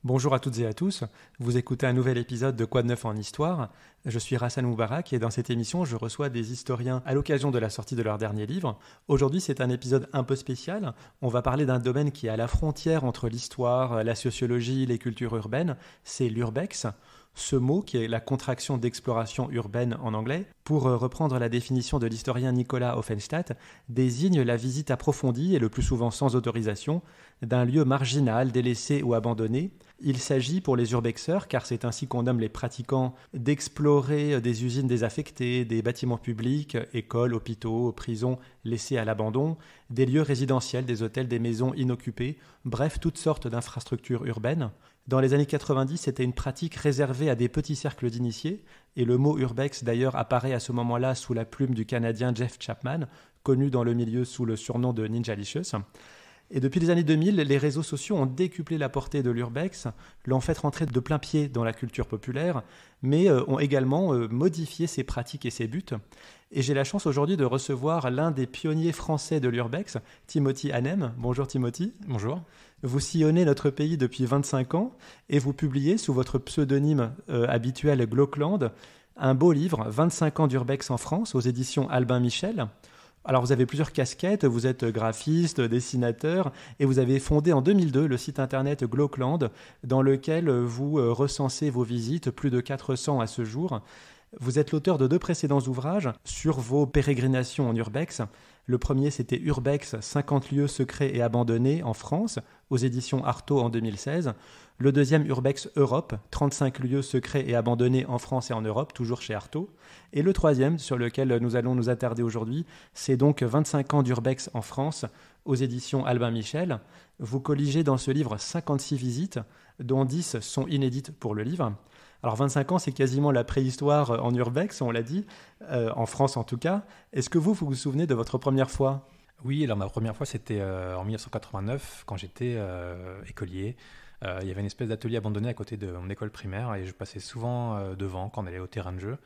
Bonjour à toutes et à tous, vous écoutez un nouvel épisode de Quoi de neuf en histoire. Je suis Rassan Moubarak et dans cette émission, je reçois des historiens à l'occasion de la sortie de leur dernier livre. Aujourd'hui, c'est un épisode un peu spécial. On va parler d'un domaine qui est à la frontière entre l'histoire, la sociologie, les cultures urbaines. C'est l'urbex. Ce mot, qui est la contraction d'exploration urbaine en anglais, pour reprendre la définition de l'historien Nicolas Offenstadt, désigne la visite approfondie, et le plus souvent sans autorisation, d'un lieu marginal, délaissé ou abandonné. Il s'agit pour les urbexeurs, car c'est ainsi qu'on nomme les pratiquants, d'explorer des usines désaffectées, des bâtiments publics, écoles, hôpitaux, prisons laissés à l'abandon, des lieux résidentiels, des hôtels, des maisons inoccupées, bref, toutes sortes d'infrastructures urbaines. Dans les années 90, c'était une pratique réservée à des petits cercles d'initiés, et le mot urbex d'ailleurs apparaît à ce moment-là sous la plume du Canadien Jeff Chapman, connu dans le milieu sous le surnom de Ninjalicious. Et depuis les années 2000, les réseaux sociaux ont décuplé la portée de l'urbex, l'ont fait rentrer de plein pied dans la culture populaire, mais ont également modifié ses pratiques et ses buts. Et j'ai la chance aujourd'hui de recevoir l'un des pionniers français de l'urbex, Timothy Hanem. Bonjour Timothy. Bonjour. Vous sillonnez notre pays depuis 25 ans et vous publiez sous votre pseudonyme habituel Glauqueland un beau livre, 25 ans d'urbex en France, aux éditions Albin Michel. Alors vous avez plusieurs casquettes, vous êtes graphiste, dessinateur, et vous avez fondé en 2002 le site internet Glauqueland, dans lequel vous recensez vos visites, plus de 400 à ce jour. Vous êtes l'auteur de 2 précédents ouvrages sur vos pérégrinations en urbex. Le premier, c'était Urbex, 50 lieux secrets et abandonnés en France, aux éditions Artaud en 2016. Le deuxième, Urbex Europe, 35 lieux secrets et abandonnés en France et en Europe, toujours chez Artaud. Et le troisième, sur lequel nous allons nous attarder aujourd'hui, c'est donc 25 ans d'Urbex en France, aux éditions Albin Michel. Vous colligez dans ce livre 56 visites, dont 10 sont inédites pour le livre. Alors 25 ans, c'est quasiment la préhistoire en urbex, on l'a dit, en France en tout cas. Est-ce que vous vous souvenez de votre première fois ? Oui, alors ma première fois, c'était en 1989, quand j'étais écolier. Il y avait une espèce d'atelier abandonné à côté de mon école primaire et je passais souvent devant quand on allait au terrain de jeu.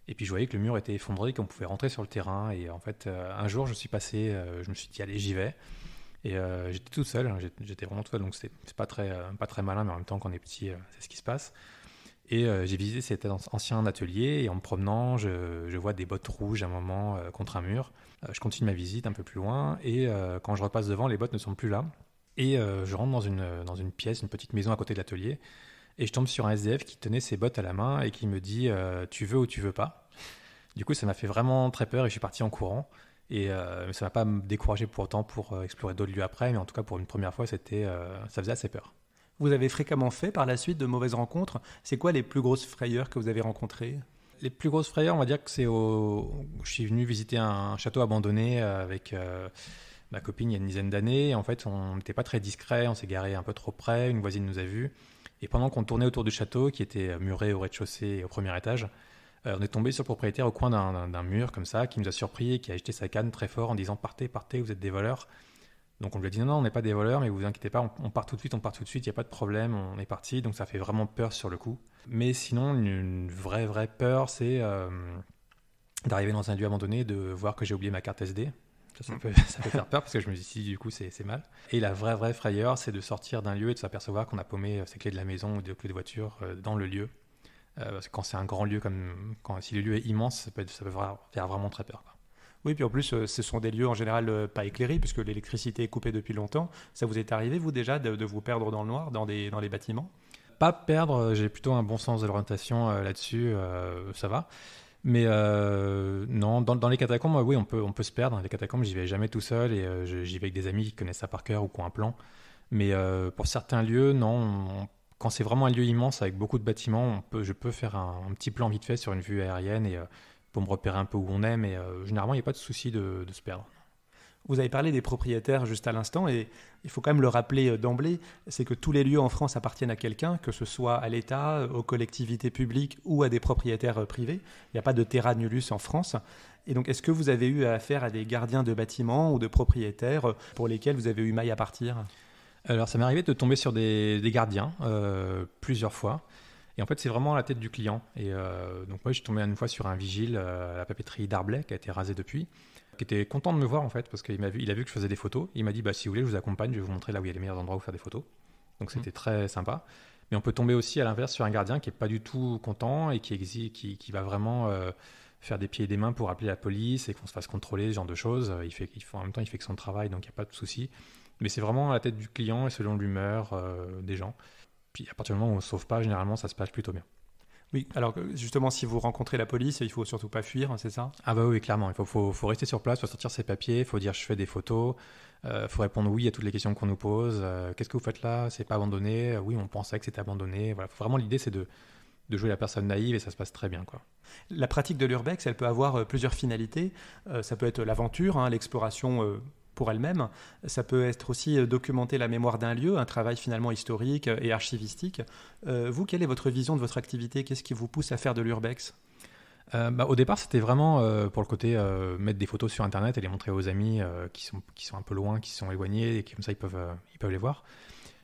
Et puis je voyais que le mur était effondré, qu'on pouvait rentrer sur le terrain. Et en fait, un jour, je suis passé, je me suis dit, allez, j'y vais. Et j'étais tout seul, j'étais vraiment tout seul, donc c'est pas très malin, mais en même temps, quand on est petit, c'est ce qui se passe. Et j'ai visité cet ancien atelier et en me promenant, je vois des bottes rouges à un moment contre un mur. Je continue ma visite un peu plus loin et quand je repasse devant, les bottes ne sont plus là. Et je rentre dans une pièce, une petite maison à côté de l'atelier et je tombe sur un SDF qui tenait ses bottes à la main et qui me dit tu veux ou tu veux pas. Du coup, ça m'a fait vraiment très peur et je suis parti en courant. Et ça m'a pas découragé pour autant pour explorer d'autres lieux après, mais en tout cas pour une première fois, ça faisait assez peur. Vous avez fréquemment fait par la suite de mauvaises rencontres. C'est quoi les plus grosses frayeurs que vous avez rencontrées ? Les plus grosses frayeurs, on va dire que je suis venu visiter un château abandonné avec ma copine il y a une dizaine d'années. Et en fait, on n'était pas très discret, on s'est garé un peu trop près, une voisine nous a vus. Et pendant qu'on tournait autour du château, qui était muré au rez-de-chaussée et au premier étage, on est tombé sur le propriétaire au coin d'un mur comme ça, qui nous a surpris et qui a agité sa canne très fort en disant « Partez, partez, vous êtes des voleurs ». Donc on lui a dit non, on n'est pas des voleurs, mais vous inquiétez pas, on part tout de suite, il n'y a pas de problème, on est parti. Donc ça fait vraiment peur sur le coup. Mais sinon, une vraie peur, c'est d'arriver dans un lieu abandonné, de voir que j'ai oublié ma carte SD. Ça peut faire peur parce que je me dis si du coup c'est mal. Et la vraie frayeur, c'est de sortir d'un lieu et de s'apercevoir qu'on a paumé ses clés de la maison ou des clés de voiture dans le lieu. Parce que quand c'est un grand lieu, si le lieu est immense, ça peut faire vraiment très peur. Oui, puis en plus, ce sont des lieux en général pas éclairés, puisque l'électricité est coupée depuis longtemps. Ça vous est arrivé, vous, déjà, de vous perdre dans le noir, dans les bâtiments ? Pas perdre, j'ai plutôt un bon sens de l'orientation là-dessus, ça va. Mais non, dans les catacombes, oui, on peut se perdre. Les catacombes, j'y vais jamais tout seul et j'y vais avec des amis qui connaissent ça par cœur ou qui ont un plan. Mais pour certains lieux, non. Quand c'est vraiment un lieu immense avec beaucoup de bâtiments, je peux faire un petit plan vite fait sur une vue aérienne et pour me repérer un peu où on est, mais généralement, il n'y a pas de souci de se perdre. Vous avez parlé des propriétaires juste à l'instant, et il faut quand même le rappeler d'emblée, c'est que tous les lieux en France appartiennent à quelqu'un, que ce soit à l'État, aux collectivités publiques ou à des propriétaires privés. Il n'y a pas de terra nullius en France. Et donc, est-ce que vous avez eu affaire à des gardiens de bâtiments ou de propriétaires pour lesquels vous avez eu maille à partir ? Alors, ça m'est arrivé de tomber sur des gardiens plusieurs fois. Et en fait, c'est vraiment à la tête du client. Et donc moi, je suis tombé une fois sur un vigile à la papeterie d'Arblay, qui a été rasé depuis, qui était content de me voir en fait, parce qu'il a vu que je faisais des photos. Il m'a dit, si vous voulez, je vous accompagne, je vais vous montrer là où il y a les meilleurs endroits où faire des photos. Donc c'était très sympa. Mais on peut tomber aussi à l'inverse sur un gardien qui n'est pas du tout content et qui va vraiment faire des pieds et des mains pour appeler la police et qu'on se fasse contrôler, ce genre de choses. En même temps, il fait que son travail, donc il n'y a pas de souci. Mais c'est vraiment à la tête du client et selon l'humeur des gens. Puis à partir du moment où on ne sauve pas, généralement, ça se passe plutôt bien. Oui, alors justement, si vous rencontrez la police, il faut surtout pas fuir, c'est ça? Ah bah oui, clairement, il faut rester sur place, il faut sortir ses papiers, il faut dire je fais des photos, faut répondre oui à toutes les questions qu'on nous pose. Qu'est-ce que vous faites là? C'est pas abandonné? Oui, on pensait que c'était abandonné. Voilà, vraiment l'idée c'est de jouer la personne naïve et ça se passe très bien, quoi. La pratique de l'urbex, elle peut avoir plusieurs finalités. Ça peut être l'aventure, hein, l'exploration pour elle-même. Ça peut être aussi documenter la mémoire d'un lieu, un travail finalement historique et archivistique. Vous, quelle est votre vision de votre activité? Qu'est-ce qui vous pousse à faire de l'urbex? Au départ, c'était vraiment pour le côté mettre des photos sur Internet et les montrer aux amis qui sont un peu loin, qui sont éloignés et qui, comme ça, ils peuvent les voir.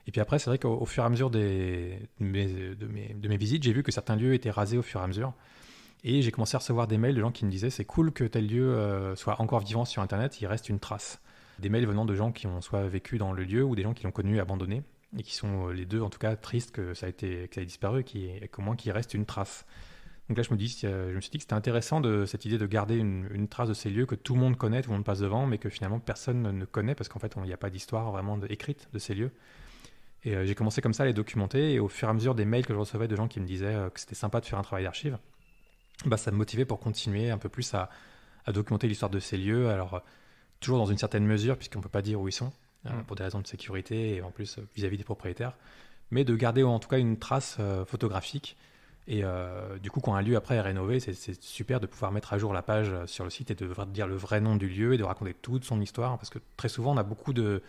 Et puis après, c'est vrai qu'au fur et à mesure de mes visites, j'ai vu que certains lieux étaient rasés au fur et à mesure. Et j'ai commencé à recevoir des mails de gens qui me disaient c'est cool que tel lieu soit encore vivant sur Internet, il reste une trace. Des mails venant de gens qui ont soit vécu dans le lieu ou des gens qui l'ont connu abandonné et qui sont les deux en tout cas tristes que ça ait disparu et qu'au moins qu'il reste une trace. Donc là je me suis dit que c'était intéressant cette idée de garder une trace de ces lieux que tout le monde connaît, tout le monde passe devant, mais que finalement personne ne connaît parce qu'en fait il n'y a pas d'histoire vraiment écrite de ces lieux. Et j'ai commencé comme ça à les documenter et au fur et à mesure des mails que je recevais de gens qui me disaient que c'était sympa de faire un travail d'archive, ça me motivait pour continuer un peu plus à documenter l'histoire de ces lieux. Alors toujours dans une certaine mesure, puisqu'on ne peut pas dire où ils sont, pour des raisons de sécurité et en plus vis-à-vis des propriétaires, mais de garder en tout cas une trace photographique. Et du coup, quand un lieu après est rénové, c'est super de pouvoir mettre à jour la page sur le site et de dire le vrai nom du lieu et de raconter toute son histoire, parce que très souvent on a beaucoup de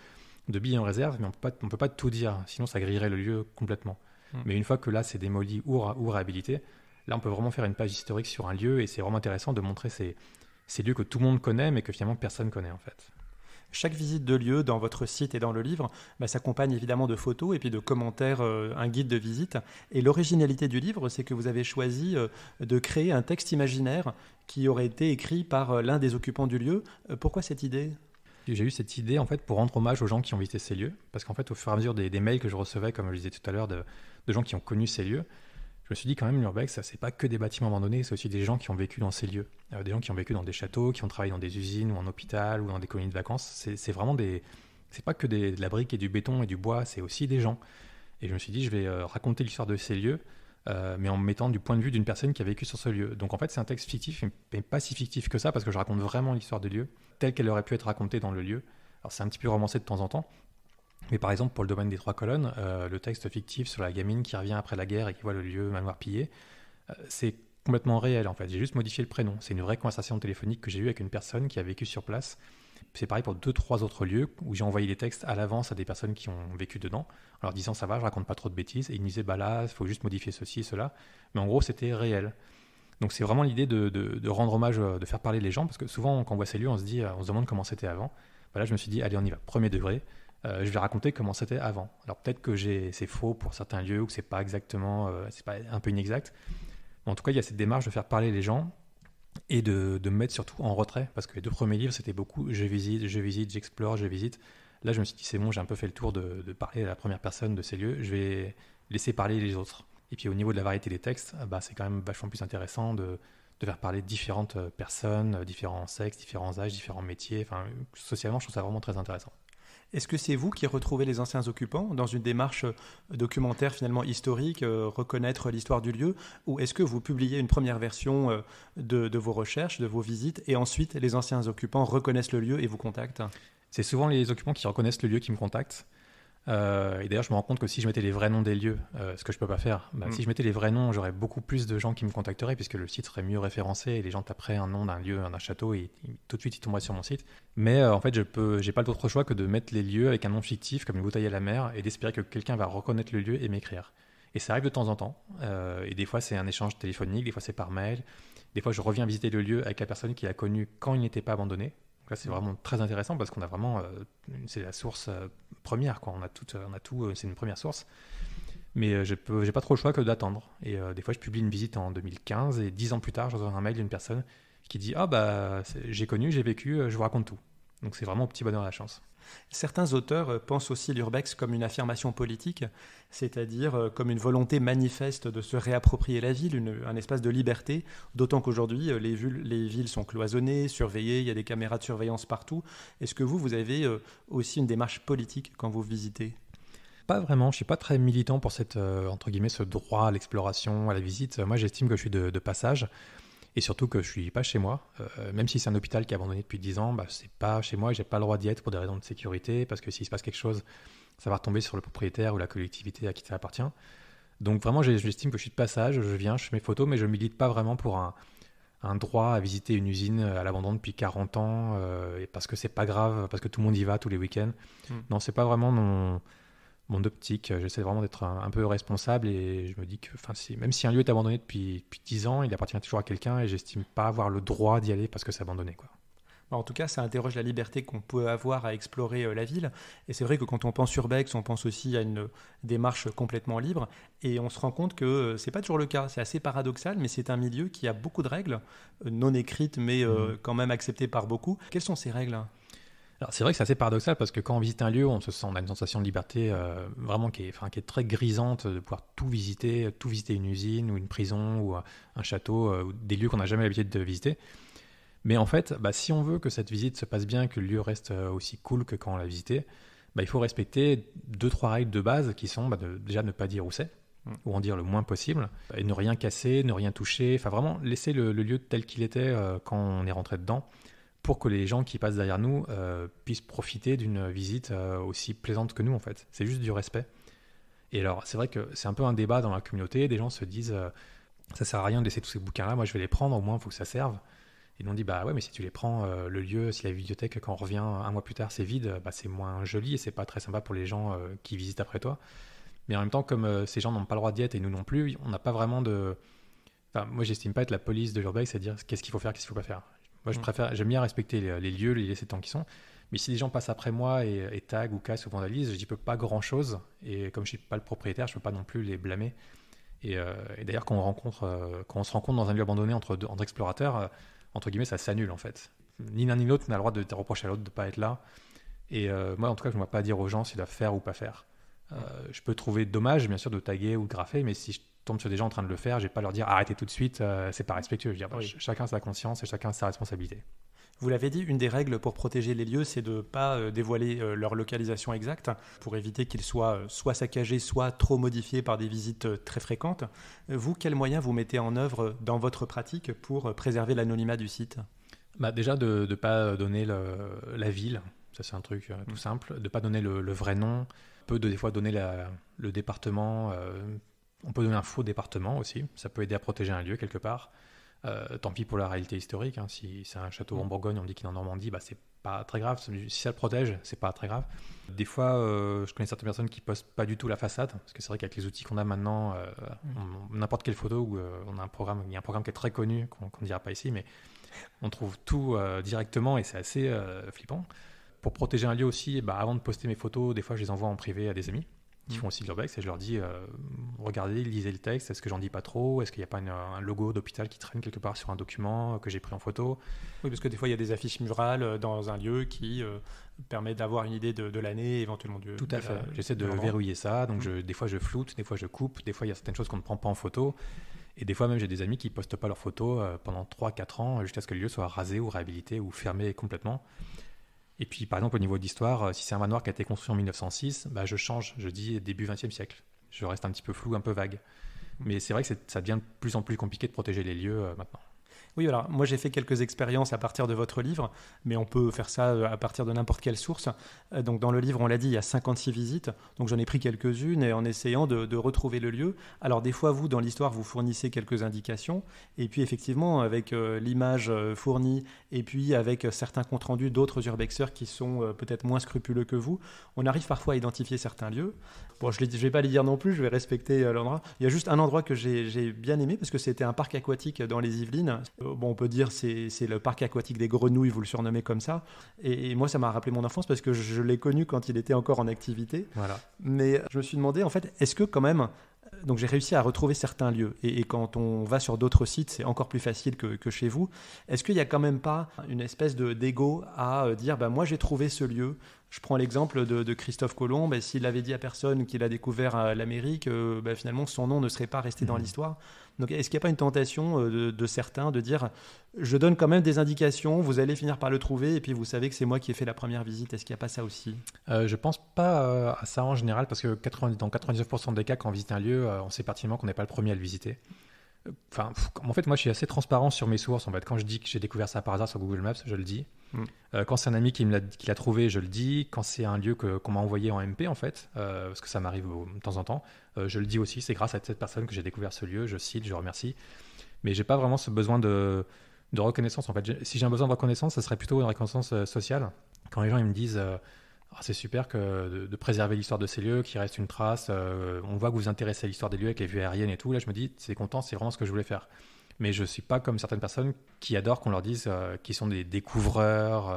billets en réserve, mais on peut pas tout dire, sinon ça grillerait le lieu complètement. Mais une fois que là c'est démoli ou réhabilité, là on peut vraiment faire une page historique sur un lieu et c'est vraiment intéressant de montrer ces lieux que tout le monde connaît mais que finalement personne connaît en fait. Chaque visite de lieu dans votre site et dans le livre s'accompagne évidemment de photos et puis de commentaires, un guide de visite. Et l'originalité du livre, c'est que vous avez choisi de créer un texte imaginaire qui aurait été écrit par l'un des occupants du lieu. Pourquoi cette idée ? J'ai eu cette idée en fait pour rendre hommage aux gens qui ont visité ces lieux, parce qu'en fait au fur et à mesure des mails que je recevais, comme je le disais tout à l'heure, de gens qui ont connu ces lieux, je me suis dit quand même l'urbex, ça c'est pas que des bâtiments abandonnés, c'est aussi des gens qui ont vécu dans ces lieux, des gens qui ont vécu dans des châteaux, qui ont travaillé dans des usines ou en hôpital ou dans des colonies de vacances. C'est vraiment c'est pas que de la brique et du béton et du bois, c'est aussi des gens. Et je me suis dit je vais raconter l'histoire de ces lieux, mais en me mettant du point de vue d'une personne qui a vécu sur ce lieu. Donc en fait c'est un texte fictif, mais pas si fictif que ça, parce que je raconte vraiment l'histoire du lieu telle qu'elle aurait pu être racontée dans le lieu. Alors c'est un petit peu romancé de temps en temps, mais par exemple pour le domaine des 3 colonnes, le texte fictif sur la gamine qui revient après la guerre et qui voit le lieu manoir pillé, c'est complètement réel en fait. J'ai juste modifié le prénom. C'est une vraie conversation téléphonique que j'ai eue avec une personne qui a vécu sur place. C'est pareil pour 2-3 autres lieux où j'ai envoyé les textes à l'avance à des personnes qui ont vécu dedans, en leur disant ça va, je raconte pas trop de bêtises, et ils me disaient bah là, il faut juste modifier ceci et cela. Mais en gros c'était réel. Donc c'est vraiment l'idée de rendre hommage, de faire parler les gens, parce que souvent quand on voit ces lieux, on se demande comment c'était avant. Là je me suis dit allez on y va, premier degré. Je vais raconter comment c'était avant. Alors peut-être que c'est faux pour certains lieux ou que c'est pas exactement, c'est pas un peu inexact. Mais en tout cas, il y a cette démarche de faire parler les gens et de me mettre surtout en retrait, parce que les 2 premiers livres c'était beaucoup je visite, j'explore, je visite. Là, je me suis dit c'est bon, j'ai un peu fait le tour de parler à la première personne de ces lieux. Je vais laisser parler les autres. Et puis au niveau de la variété des textes, c'est quand même vachement plus intéressant de faire parler différentes personnes, différents sexes, différents âges, différents métiers. Enfin, socialement, je trouve ça vraiment très intéressant. Est-ce que c'est vous qui retrouvez les anciens occupants dans une démarche documentaire finalement historique, reconnaître l'histoire du lieu, ou est-ce que vous publiez une première version de vos recherches, de vos visites, et ensuite les anciens occupants reconnaissent le lieu et vous contactent ? C'est souvent les occupants qui reconnaissent le lieu qui me contactent. Et d'ailleurs, je me rends compte que si je mettais les vrais noms des lieux, ce que je peux pas faire, si je mettais les vrais noms, j'aurais beaucoup plus de gens qui me contacteraient puisque le site serait mieux référencé et les gens taperaient un nom d'un lieu, d'un château et tout de suite ils tomberaient sur mon site. Mais en fait, j'ai pas d'autre choix que de mettre les lieux avec un nom fictif comme une bouteille à la mer et d'espérer que quelqu'un va reconnaître le lieu et m'écrire. Et ça arrive de temps en temps. Et des fois, c'est un échange téléphonique, des fois c'est par mail. Des fois, je reviens visiter le lieu avec la personne qui l'a connu quand il n'était pas abandonné. Là, c'est vraiment très intéressant parce qu'on a vraiment, c'est la source première, quoi. On a tout, c'est une première source. Mais j'ai pas trop le choix que d'attendre. Et des fois, je publie une visite en 2015 et 10 ans plus tard, je reçois un mail d'une personne qui dit j'ai connu, j'ai vécu, je vous raconte tout. Donc c'est vraiment au petit bonheur à la chance. Certains auteurs pensent aussi l'urbex comme une affirmation politique, c'est-à-dire comme une volonté manifeste de se réapproprier la ville, un espace de liberté, d'autant qu'aujourd'hui les villes sont cloisonnées, surveillées, il y a des caméras de surveillance partout. Est-ce que vous avez aussi une démarche politique quand vous visitez ? Pas vraiment, je ne suis pas très militant pour entre guillemets, ce droit à l'exploration, à la visite. Moi, j'estime que je suis de passage. Et surtout que je ne suis pas chez moi, même si c'est un hôpital qui est abandonné depuis 10 ans, c'est pas chez moi et je n'ai pas le droit d'y être pour des raisons de sécurité, parce que s'il se passe quelque chose, ça va retomber sur le propriétaire ou la collectivité à qui ça appartient. Donc vraiment, j'estime que je suis de passage, je viens, je fais mes photos, mais je ne milite pas vraiment pour un droit à visiter une usine à l'abandon depuis 40 ans, et parce que c'est pas grave, parce que tout le monde y va tous les week-ends. Non, c'est pas vraiment mon optique. J'essaie vraiment d'être un peu responsable et je me dis que même si un lieu est abandonné depuis 10 ans, il appartient toujours à quelqu'un et j'estime pas avoir le droit d'y aller parce que c'est abandonné, quoi. En tout cas, ça interroge la liberté qu'on peut avoir à explorer la ville. Et c'est vrai que quand on pense urbex, on pense aussi à une démarche complètement libre. Et on se rend compte que c'est pas toujours le cas. C'est assez paradoxal, mais c'est un milieu qui a beaucoup de règles, non écrites, mais quand même acceptées par beaucoup. Quelles sont ces règles ? Alors, c'est vrai que c'est assez paradoxal parce que quand on visite un lieu, on a une sensation de liberté vraiment qui est très grisante de pouvoir tout visiter une usine ou une prison ou un château, ou des lieux qu'on n'a jamais l'habitude de visiter. Mais en fait, si on veut que cette visite se passe bien, que le lieu reste aussi cool que quand on l'a visité, il faut respecter 2-3 règles de base qui sont déjà ne pas dire où c'est, ou en dire le moins possible, et ne rien casser, ne rien toucher, enfin vraiment laisser le lieu tel qu'il était quand on est rentré dedans, pour que les gens qui passent derrière nous puissent profiter d'une visite aussi plaisante que nous, en fait. C'est juste du respect. Et alors, c'est vrai que c'est un peu un débat dans la communauté. Des gens se disent ça sert à rien de laisser tous ces bouquins-là, moi je vais les prendre, au moins il faut que ça serve. Et nous on dit ouais, mais si tu les prends, le lieu, si la bibliothèque, quand on revient un mois plus tard, c'est vide, c'est moins joli et c'est pas très sympa pour les gens qui visitent après toi. Mais en même temps, comme ces gens n'ont pas le droit d'y être et nous non plus, on n'a pas vraiment de. Enfin, moi, j'estime pas être la police de l'urbex, c'est-à-dire qu'est-ce qu'il faut faire, qu'est-ce qu'il faut pas faire. Moi, j'aime bien respecter les lieux, les laisser tant qu'ils sont. Mais si les gens passent après moi et taguent ou cassent ou vandalisent, je n'y peux pas grand-chose. Et comme je ne suis pas le propriétaire, je ne peux pas non plus les blâmer. Et d'ailleurs, quand on se rencontre dans un lieu abandonné entre explorateurs, entre guillemets, ça s'annule en fait. Ni l'un ni l'autre n'a le droit de reprocher à l'autre de ne pas être là. Et moi, en tout cas, je ne vais pas dire aux gens s'ils doivent faire ou pas faire. Je peux trouver dommage, bien sûr, de taguer ou de graffer, mais si je tombe sur des gens en train de le faire, je vais pas leur dire arrêtez tout de suite, c'est pas respectueux. Je veux dire, chacun a sa conscience et chacun a sa responsabilité. Vous l'avez dit, une des règles pour protéger les lieux, c'est de ne pas dévoiler leur localisation exacte pour éviter qu'ils soient soit saccagés, soit trop modifiés par des visites très fréquentes. Vous, quels moyens vous mettez en œuvre dans votre pratique pour préserver l'anonymat du site ? Déjà de ne pas donner la ville, ça c'est un truc tout simple, de ne pas donner le vrai nom. On peut des fois donner le département, on peut donner un faux département aussi, ça peut aider à protéger un lieu quelque part. Tant pis pour la réalité historique, hein. Si c'est un château en Bourgogne, on dit qu'il est en Normandie, c'est pas très grave. Si ça le protège, c'est pas très grave. Des fois, je connais certaines personnes qui postent pas du tout la façade, parce que c'est vrai qu'avec les outils qu'on a maintenant, n'importe quelle photo où il y a un programme qui est très connu, qu'on ne dira pas ici, mais on trouve tout directement et c'est assez flippant. Pour protéger un lieu aussi, avant de poster mes photos, des fois je les envoie en privé à des amis qui font aussi de l'urbex et je leur dis regardez, lisez le texte, est-ce que j'en dis pas trop, est-ce qu'il n'y a pas un logo d'hôpital qui traîne quelque part sur un document que j'ai pris en photo. Oui, parce que des fois il y a des affiches murales dans un lieu qui permet d'avoir une idée de l'année, éventuellement Tout à fait, j'essaie de verrouiller ça, donc des fois je floute, des fois je coupe, des fois il y a certaines choses qu'on ne prend pas en photo. Et des fois même j'ai des amis qui ne postent pas leurs photos pendant 3-4 ans jusqu'à ce que le lieu soit rasé ou réhabilité ou fermé complètement. Et puis, par exemple, au niveau d'histoire, si c'est un manoir qui a été construit en 1906, je change, je dis début 20e siècle. Je reste un petit peu flou, un peu vague. Mais c'est vrai que ça devient de plus en plus compliqué de protéger les lieux maintenant. Oui, alors moi j'ai fait quelques expériences à partir de votre livre, mais on peut faire ça à partir de n'importe quelle source. Donc dans le livre, on l'a dit, il y a 56 visites, donc j'en ai pris quelques-unes et en essayant de retrouver le lieu. Alors des fois, vous, dans l'histoire, vous fournissez quelques indications, et puis effectivement, avec l'image fournie, et puis avec certains comptes rendus d'autres urbexeurs qui sont peut-être moins scrupuleux que vous, on arrive parfois à identifier certains lieux. Bon, je ne vais pas les dire non plus, je vais respecter l'endroit. Il y a juste un endroit que j'ai bien aimé, parce que c'était un parc aquatique dans les Yvelines. Bon, on peut dire c'est le parc aquatique des Grenouilles, vous le surnommez comme ça. Et moi, ça m'a rappelé mon enfance parce que je l'ai connu quand il était encore en activité. Voilà. Mais je me suis demandé, en fait, est-ce que quand même... Donc j'ai réussi à retrouver certains lieux. Et quand on va sur d'autres sites, c'est encore plus facile que chez vous. Est-ce qu'il n'y a quand même pas une espèce d'ego à dire, moi j'ai trouvé ce lieu, Je prends l'exemple de Christophe Colomb. S'il avait dit à personne qu'il a découvert l'Amérique, finalement, son nom ne serait pas resté dans l'histoire. Donc, est-ce qu'il n'y a pas une tentation de certains de dire je donne quand même des indications, vous allez finir par le trouver, et puis vous savez que c'est moi qui ai fait la première visite. Est-ce qu'il n'y a pas ça aussi? Je pense pas à ça en général, parce que dans 99% des cas, quand on visite un lieu, on sait pertinemment qu'on n'est pas le premier à le visiter. En fait, moi, je suis assez transparent sur mes sources. En fait, quand je dis que j'ai découvert ça par hasard sur Google Maps, je le dis. Quand c'est un ami qui l'a trouvé, je le dis. Quand c'est un lieu qu'on m'a envoyé en MP, en fait, parce que ça m'arrive de temps en temps, je le dis aussi. C'est grâce à cette personne que j'ai découvert ce lieu. Je cite, je remercie. Mais j'ai pas vraiment ce besoin de reconnaissance. En fait, si j'ai un besoin de reconnaissance, ce serait plutôt une reconnaissance sociale. Quand les gens ils me disent c'est super de préserver l'histoire de ces lieux, qu'il reste une trace. On voit que vous vous intéressez à l'histoire des lieux avec les vues aériennes et tout. Là, je me dis, c'est content, c'est vraiment ce que je voulais faire. Mais je ne suis pas comme certaines personnes qui adorent qu'on leur dise qu'ils sont des découvreurs.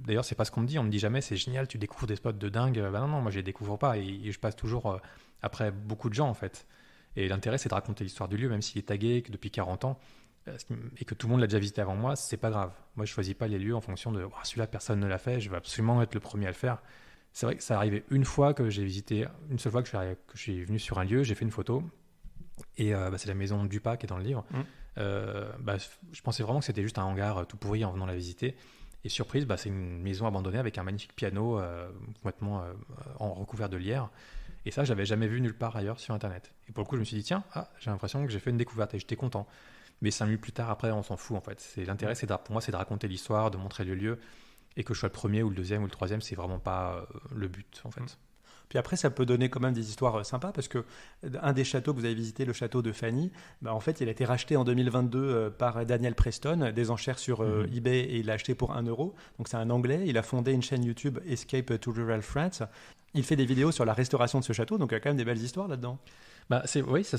D'ailleurs, c'est pas ce qu'on me dit. On me dit jamais, c'est génial, tu découvres des spots de dingue. Non, moi, je les découvre pas. Et je passe toujours après beaucoup de gens, en fait. Et l'intérêt, c'est de raconter l'histoire du lieu, même s'il est tagué depuis 40 ans. Et que tout le monde l'a déjà visité avant moi, c'est pas grave. Moi, je choisis pas les lieux en fonction de celui-là, personne ne l'a fait, je vais absolument être le premier à le faire. C'est vrai que ça arrivait une fois que j'ai visité, une seule fois que je suis venu sur un lieu, j'ai fait une photo, et c'est la maison Dupas qui est dans le livre. Je pensais vraiment que c'était juste un hangar tout pourri en venant la visiter. Et surprise, c'est une maison abandonnée avec un magnifique piano complètement en recouvert de lierre. Et ça, je l'avais jamais vu nulle part ailleurs sur Internet. Et pour le coup, je me suis dit, tiens, j'ai l'impression que j'ai fait une découverte et j'étais content. Mais 5 minutes plus tard, après, on s'en fout en fait. L'intérêt, pour moi, c'est de raconter l'histoire, de montrer le lieu, et que je sois le premier ou le deuxième ou le troisième, c'est vraiment pas le but en fait. Puis après, ça peut donner quand même des histoires sympas, parce que un des châteaux que vous avez visité, le château de Fanny, en fait, il a été racheté en 2022 par Daniel Preston, des enchères sur eBay, et il l'a acheté pour 1 euro. Donc c'est un Anglais, il a fondé une chaîne YouTube, Escape to Rural France. Il fait des vidéos sur la restauration de ce château, donc il y a quand même des belles histoires là-dedans. C'est vrai que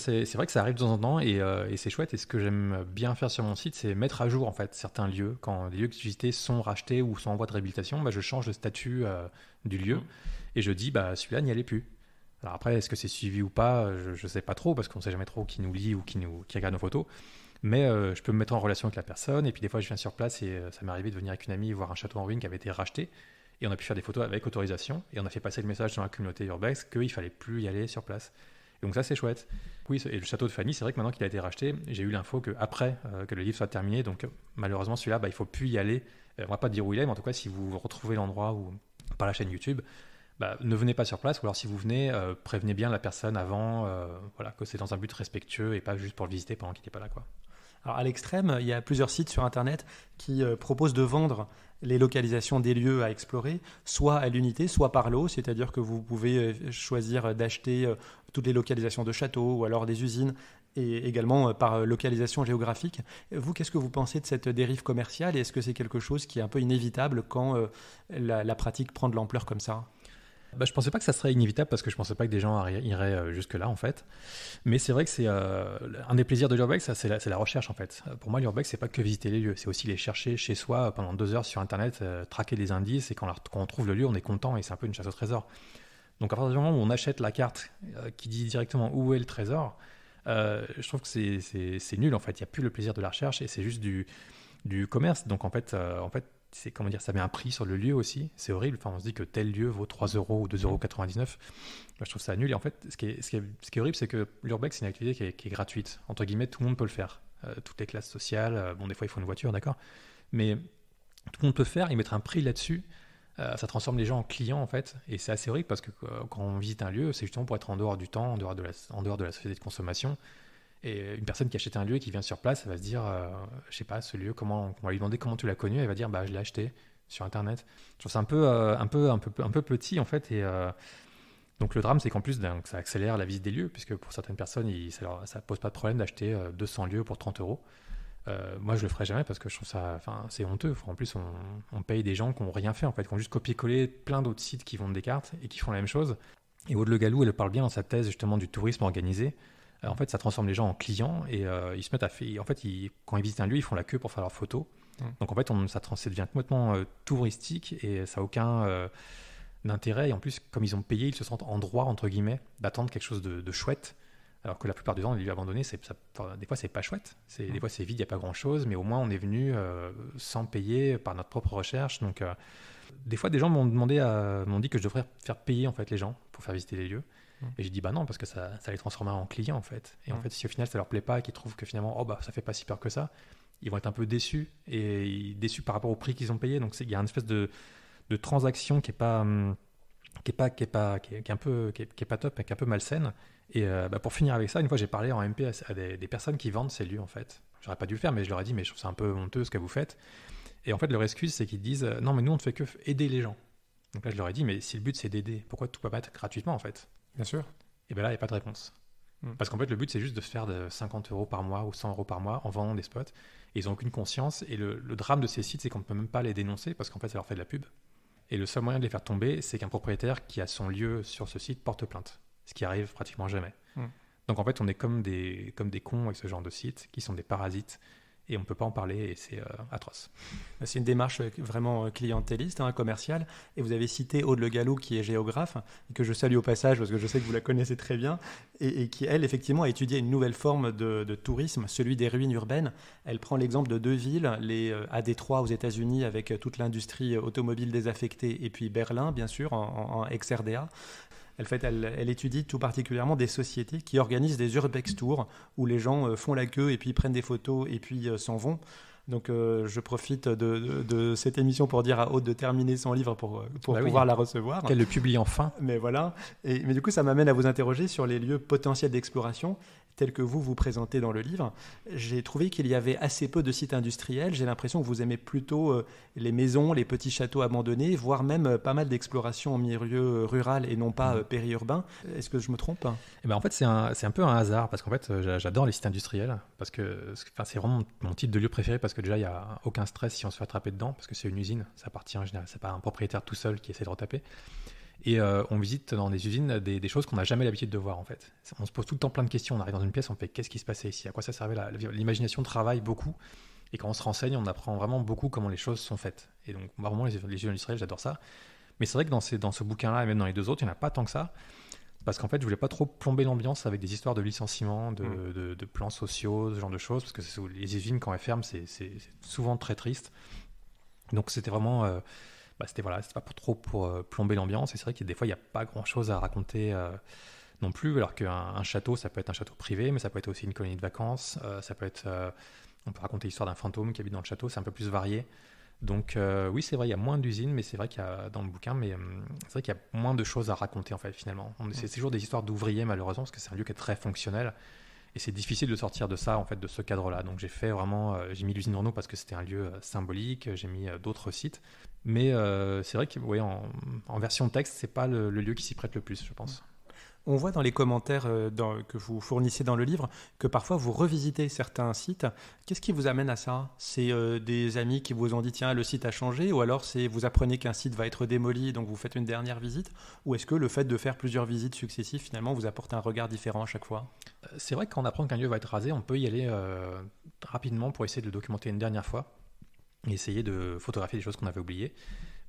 ça arrive de temps en temps et c'est chouette. Et ce que j'aime bien faire sur mon site, c'est mettre à jour en fait certains lieux. Quand les lieux que j'ai visités sont rachetés ou sont en voie de réhabilitation, je change le statut du lieu et je dis celui-là n'y allait plus. Alors après, est-ce que c'est suivi ou pas? Je sais pas trop, parce qu'on sait jamais trop qui nous lit ou qui regarde nos photos. Mais je peux me mettre en relation avec la personne, et puis des fois je viens sur place et ça m'est arrivé de venir avec une amie voir un château en ruine qui avait été racheté. Et on a pu faire des photos avec autorisation, et on a fait passer le message dans la communauté urbex qu'il fallait plus y aller sur place. Et donc ça, c'est chouette. Oui, et le château de Fanny, c'est vrai que maintenant qu'il a été racheté, j'ai eu l'info qu'après que le livre soit terminé, donc malheureusement celui-là, il ne faut plus y aller. On va pas dire où il est, mais en tout cas, si vous retrouvez l'endroit ou par la chaîne YouTube, ne venez pas sur place, ou alors si vous venez, prévenez bien la personne avant, que c'est dans un but respectueux et pas juste pour le visiter pendant qu'il n'est pas là, quoi. Alors à l'extrême, il y a plusieurs sites sur Internet qui proposent de vendre les localisations des lieux à explorer, soit à l'unité, soit par lot, c'est-à-dire que vous pouvez choisir d'acheter toutes les localisations de châteaux ou alors des usines, et également par localisation géographique. Vous, qu'est-ce que vous pensez de cette dérive commerciale, et est-ce que c'est quelque chose qui est un peu inévitable quand la pratique prend de l'ampleur comme ça ? Je pensais pas que ça serait inévitable, parce que je pensais pas que des gens iraient jusque-là en fait. Mais c'est vrai que c'est un des plaisirs de l'urbex, c'est la recherche en fait. Pour moi, l'urbex, c'est pas que visiter les lieux, c'est aussi les chercher chez soi pendant 2 heures sur Internet, traquer des indices, et quand on trouve le lieu, on est content, et c'est un peu une chasse au trésor. Donc à partir du moment où on achète la carte qui dit directement où est le trésor, je trouve que c'est nul en fait. Il n'y a plus le plaisir de la recherche, et c'est juste du commerce. Donc en fait c'est, ça met un prix sur le lieu aussi, c'est horrible. Enfin, on se dit que tel lieu vaut 3 euros ou 2,99 €. Je trouve ça nul. Et en fait, ce qui est horrible, c'est que l'urbex, c'est une activité qui est gratuite. Entre guillemets, tout le monde peut le faire. Toutes les classes sociales, des fois il faut une voiture, d'accord, mais tout le monde peut le faire, et mettre un prix là-dessus, ça transforme les gens en clients en fait. Et c'est assez horrible, parce que quand on visite un lieu, c'est justement pour être en dehors du temps, en dehors de la société de consommation. Et une personne qui achète un lieu et qui vient sur place, elle va se dire, je sais pas, ce lieu, on va lui demander comment tu l'as connu, elle va dire, je l'ai acheté sur Internet. Je trouve ça un peu petit en fait. Et donc le drame, c'est qu'en plus, ça accélère la visite des lieux, puisque pour certaines personnes, ça pose pas de problème d'acheter 200 lieux pour 30 €. Moi, je le ferai jamais, parce que je trouve ça, c'est honteux. En plus, on paye des gens qui n'ont rien fait en fait, qui ont juste copié-collé plein d'autres sites qui vendent des cartes et qui font la même chose. Et Aude Le Gallou, elle parle bien dans sa thèse justement du tourisme organisé. En fait, ça transforme les gens en clients, et ils se mettent à faire. En fait, quand ils visitent un lieu, ils font la queue pour faire leurs photos. Donc en fait, ça devient complètement touristique, et ça n'a aucun d'intérêt. Et en plus, comme ils ont payé, ils se sentent en droit, entre guillemets, d'attendre quelque chose de chouette. Alors que la plupart du temps, les lieux abandonnés, des fois, c'est pas chouette. Des fois, c'est vide, il n'y a pas grand-chose, mais au moins, on est venu sans payer par notre propre recherche. Donc Des fois, des gens m'ont dit que je devrais faire payer en fait les gens pour faire visiter les lieux. Et j'ai dit bah non, parce que ça les transformera en clients en fait. Et en fait, si au final ça leur plaît pas et qu'ils trouvent que finalement ça fait pas si peur que ça, ils vont être un peu déçus déçus par rapport au prix qu'ils ont payé. Donc il y a une espèce de transaction qui est pas top et qui est un peu malsaine. Et pour finir avec ça, une fois j'ai parlé en MP à des personnes qui vendent ces lieux en fait. J'aurais pas dû le faire, mais je leur ai dit mais je trouve ça un peu honteux ce que vous faites. Et en fait leur excuse c'est qu'ils disent non mais nous on ne fait que aider les gens. Donc là je leur ai dit mais si le but c'est d'aider, pourquoi tout peut pas être gratuitement en fait? Bien sûr. Et bien là il n'y a pas de réponse. Parce qu'en fait le but c'est juste de se faire de 50 € par mois ou 100 € par mois en vendant des spots. Et ils n'ont aucune conscience. Et le drame de ces sites c'est qu'on ne peut même pas les dénoncer parce qu'en fait ça leur fait de la pub. Et le seul moyen de les faire tomber, c'est qu'un propriétaire qui a son lieu sur ce site porte plainte, ce qui arrive pratiquement jamais. Donc en fait, on est comme des cons avec ce genre de sites, qui sont des parasites, et on ne peut pas en parler, et c'est atroce. C'est une démarche vraiment clientéliste, commerciale, et vous avez cité Aude Le Gallou, qui est géographe, et que je salue au passage, parce que je sais que vous la connaissez très bien, et qui, elle, effectivement, a étudié une nouvelle forme de tourisme, celui des ruines urbaines. Elle prend l'exemple de deux villes, à Détroit, aux États-Unis, avec toute l'industrie automobile désaffectée, et puis Berlin, bien sûr, en ex-RDA. Elle étudie tout particulièrement des sociétés qui organisent des urbex tours où les gens font la queue et puis prennent des photos et puis s'en vont. Donc je profite de cette émission pour dire à Aude de terminer son livre pour pouvoir la recevoir. Qu'elle le publie enfin. Mais voilà. Mais du coup, ça m'amène à vous interroger sur les lieux potentiels d'exploration tels que vous présentez dans le livre. J'ai trouvé qu'il y avait assez peu de sites industriels. J'ai l'impression que vous aimez plutôt les maisons, les petits châteaux abandonnés, voire même pas mal d'exploration en milieu rural et non pas périurbain. Est-ce que je me trompe ? En fait, c'est un peu un hasard parce qu'en fait, j'adore les sites industriels parce que c'est vraiment mon type de lieu préféré parce que déjà, il n'y a aucun stress si on se fait attraper dedans parce que c'est une usine, ça appartient en général, c'est pas un propriétaire tout seul qui essaie de retaper. Et on visite dans des usines des choses qu'on n'a jamais l'habitude de voir en fait. On se pose tout le temps plein de questions, on arrive dans une pièce, on fait qu'est-ce qui se passait ici, à quoi ça servait l'imagination travaille beaucoup et quand on se renseigne, on apprend vraiment beaucoup comment les choses sont faites. Et donc vraiment les lieux industriels, j'adore ça. Mais c'est vrai que dans ce bouquin-là et même dans les deux autres, il n'y en a pas tant que ça. Parce qu'en fait, je voulais pas trop plomber l'ambiance avec des histoires de licenciements, de plans sociaux, ce genre de choses, parce que les usines, quand elles ferment, c'est souvent très triste. Donc c'était vraiment... c'était pas pour plomber l'ambiance. Et c'est vrai que des fois, il n'y a pas grand-chose à raconter non plus. Alors qu'un château, ça peut être un château privé, mais ça peut être aussi une colonie de vacances. On peut raconter l'histoire d'un fantôme qui habite dans le château, c'est un peu plus varié. Donc oui, c'est vrai, il y a moins d'usines, mais c'est vrai qu'il y a dans le bouquin, mais c'est vrai qu'il y a moins de choses à raconter en fait finalement. C'est toujours des histoires d'ouvriers malheureusement, parce que c'est un lieu qui est très fonctionnel et c'est difficile de sortir de ça en fait, de ce cadre-là. Donc j'ai mis l'usine Renault parce que c'était un lieu symbolique. J'ai mis d'autres sites, mais c'est vrai que en version texte, c'est pas le lieu qui s'y prête le plus, je pense. On voit dans les commentaires que vous fournissez dans le livre que parfois vous revisitez certains sites. Qu'est-ce qui vous amène à ça ? C'est des amis qui vous ont dit « tiens, le site a changé » ou alors vous apprenez qu'un site va être démoli donc vous faites une dernière visite ? Ou est-ce que le fait de faire plusieurs visites successives finalement vous apporte un regard différent à chaque fois ? C'est vrai que quand on apprend qu'un lieu va être rasé, on peut y aller rapidement pour essayer de le documenter une dernière fois et essayer de photographier des choses qu'on avait oubliées.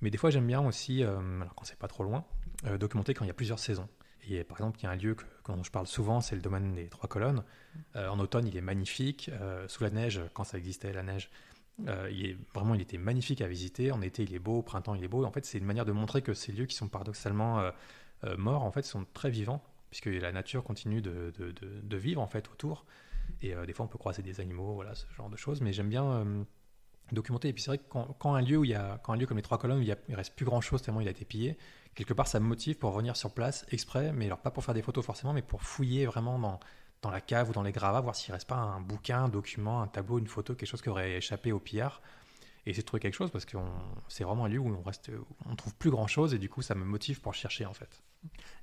Mais des fois j'aime bien aussi, alors quand c'est pas trop loin, documenter quand il y a plusieurs saisons. Et par exemple, il y a un lieu dont je parle souvent, c'est le domaine des Trois Colonnes. En automne, il est magnifique. Sous la neige, quand ça existait, la neige, il était magnifique à visiter. En été, il est beau. Au printemps, il est beau. Et en fait, c'est une manière de montrer que ces lieux qui sont paradoxalement morts, en fait, sont très vivants, puisque la nature continue de vivre en fait autour. Et des fois, on peut croiser des animaux, voilà, ce genre de choses. Mais j'aime bien documenter. Et puis c'est vrai que quand un lieu comme les Trois Colonnes, où il reste plus grand-chose tellement il a été pillé, quelque part, ça me motive pour revenir sur place exprès, mais alors pas pour faire des photos forcément, mais pour fouiller vraiment dans la cave ou dans les gravats, voir s'il ne reste pas un bouquin, un document, un tableau, une photo, quelque chose qui aurait échappé au pillard. Et essayer de trouver quelque chose parce que c'est vraiment un lieu où on ne trouve plus grand-chose et du coup, ça me motive pour chercher en fait.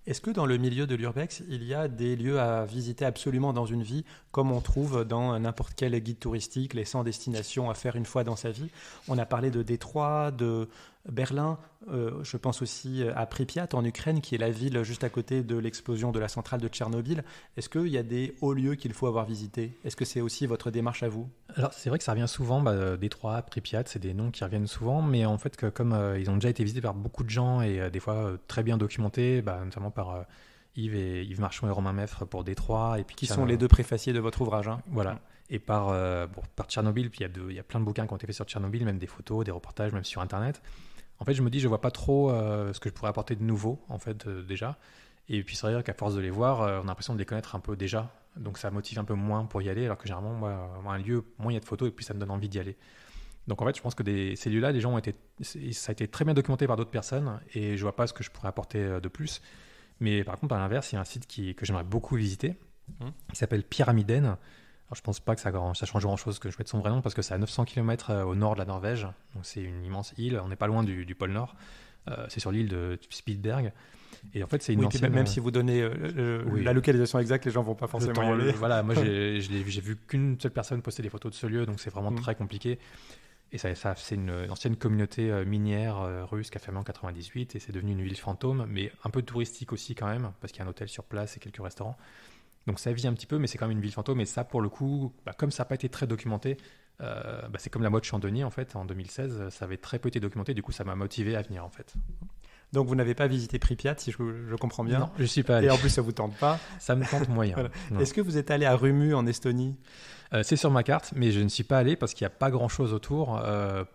Est-ce que dans le milieu de l'urbex, il y a des lieux à visiter absolument dans une vie, comme on trouve dans n'importe quel guide touristique, les 100 destinations à faire une fois dans sa vie ? On a parlé de Détroit, de Berlin, je pense aussi à Pripyat en Ukraine, qui est la ville juste à côté de l'explosion de la centrale de Tchernobyl. Est-ce qu'il y a des hauts lieux qu'il faut avoir visités ? Est-ce que c'est aussi votre démarche à vous ? Alors c'est vrai que ça revient souvent, Détroit, Pripyat, c'est des noms qui reviennent souvent, mais en fait comme ils ont déjà été visités par beaucoup de gens et des fois très bien documentés, notamment par Yves Marchand et Romain Meffre pour Détroit. Et puis qui sont les deux préfaciers de votre ouvrage. Voilà. Et par Tchernobyl, puis il y a plein de bouquins qui ont été faits sur Tchernobyl, même des photos, des reportages, même sur Internet. En fait, je me dis, je vois pas trop ce que je pourrais apporter de nouveau, en fait, déjà. Et puis, c'est vrai qu'à force de les voir, on a l'impression de les connaître un peu déjà. Donc, ça motive un peu moins pour y aller, alors que généralement, moi, un lieu, moins il y a de photos, et plus ça me donne envie d'y aller. Donc, en fait, je pense que ces lieux-là, les gens ça a été très bien documenté par d'autres personnes, et je vois pas ce que je pourrais apporter de plus. Mais par contre, à l'inverse, il y a un site que j'aimerais beaucoup visiter, qui s'appelle Pyramiden. Alors, je pense pas que ça change grand-chose que je mette son vrai nom, parce que c'est à 900 km au nord de la Norvège. Donc, c'est une immense île. On n'est pas loin du pôle Nord. C'est sur l'île de Spitzberg. Et en fait, c'est une ancienne... Même si vous donnez oui. la localisation exacte, les gens vont pas forcément y aller. Voilà, moi, j'ai vu qu'une seule personne poster des photos de ce lieu, donc c'est vraiment très compliqué. Et c'est une ancienne communauté minière russe qui a fermé en 98, et c'est devenu une ville fantôme, mais un peu touristique aussi quand même, parce qu'il y a un hôtel sur place et quelques restaurants. Donc ça vit un petit peu, mais c'est quand même une ville fantôme. Et ça, pour le coup, comme ça n'a pas été très documenté, c'est comme la mode Chandonnier en fait, en 2016, ça avait très peu été documenté, du coup ça m'a motivé à venir en fait. Donc vous n'avez pas visité Pripyat, si je comprends bien. Non, je ne suis pas allé. Et en plus, ça ne vous tente pas. Ça me tente moyen. Voilà. Est-ce que vous êtes allé à Rumu en Estonie ? C'est sur ma carte, mais je ne suis pas allé parce qu'il n'y a pas grand-chose autour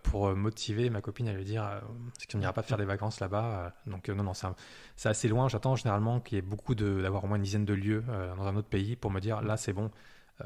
pour motiver ma copine à lui dire parce qu'on n'ira pas faire des vacances là-bas. Donc non, c'est assez loin. J'attends généralement qu'il y ait d'avoir au moins une dizaine de lieux dans un autre pays pour me dire là c'est bon,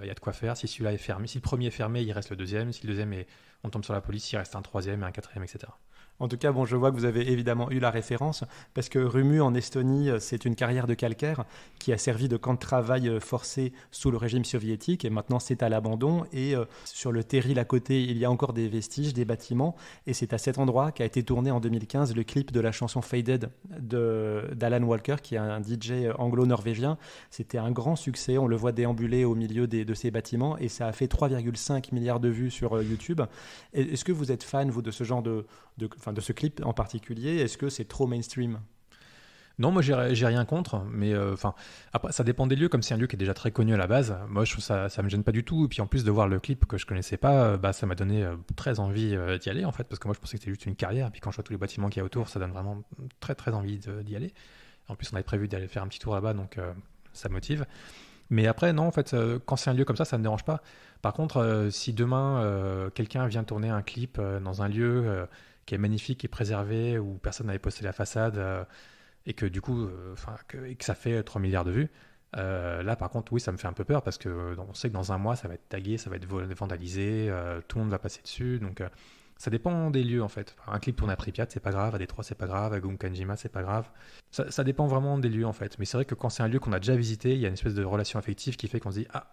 il y a de quoi faire. Si celui-là est fermé, si le premier est fermé, il reste le deuxième. Si le deuxième on tombe sur la police, il reste un troisième et un quatrième, etc. En tout cas, je vois que vous avez évidemment eu la référence, parce que Rumu en Estonie, c'est une carrière de calcaire qui a servi de camp de travail forcé sous le régime soviétique, et maintenant c'est à l'abandon. Et sur le terril à côté, il y a encore des vestiges, des bâtiments, et c'est à cet endroit qu'a été tourné en 2015 le clip de la chanson Faded d'Alan Walker, qui est un DJ anglo-norvégien. C'était un grand succès, on le voit déambuler au milieu de ces bâtiments, et ça a fait 3,5 milliards de vues sur YouTube. Est-ce que vous êtes fan, vous, de ce genre de ce clip en particulier? Est-ce que c'est trop mainstream? Non, moi j'ai rien contre, mais après ça dépend des lieux. Comme c'est un lieu qui est déjà très connu à la base, moi je trouve ça me gêne pas du tout. Et puis en plus de voir le clip que je connaissais pas, ça m'a donné très envie d'y aller en fait, parce que moi je pensais que c'était juste une carrière. Et puis quand je vois tous les bâtiments qu'il y a autour, ça donne vraiment très très envie d'y aller. En plus on avait prévu d'aller faire un petit tour là-bas, donc ça motive. Mais après non, en fait, quand c'est un lieu comme ça me dérange pas. Par contre, si demain quelqu'un vient tourner un clip dans un lieu qui est magnifique et préservé, où personne n'avait posté la façade, et que du coup, et que ça fait 3 milliards de vues, là par contre, oui, ça me fait un peu peur, parce que on sait que dans un mois, ça va être tagué, ça va être vandalisé, tout le monde va passer dessus, donc ça dépend des lieux en fait. Un clip tourné à Pripyat, c'est pas grave, à Détroit, c'est pas grave, à Gunkanjima, c'est pas grave. Ça dépend vraiment des lieux en fait. Mais c'est vrai que quand c'est un lieu qu'on a déjà visité, il y a une espèce de relation affective qui fait qu'on se dit ah,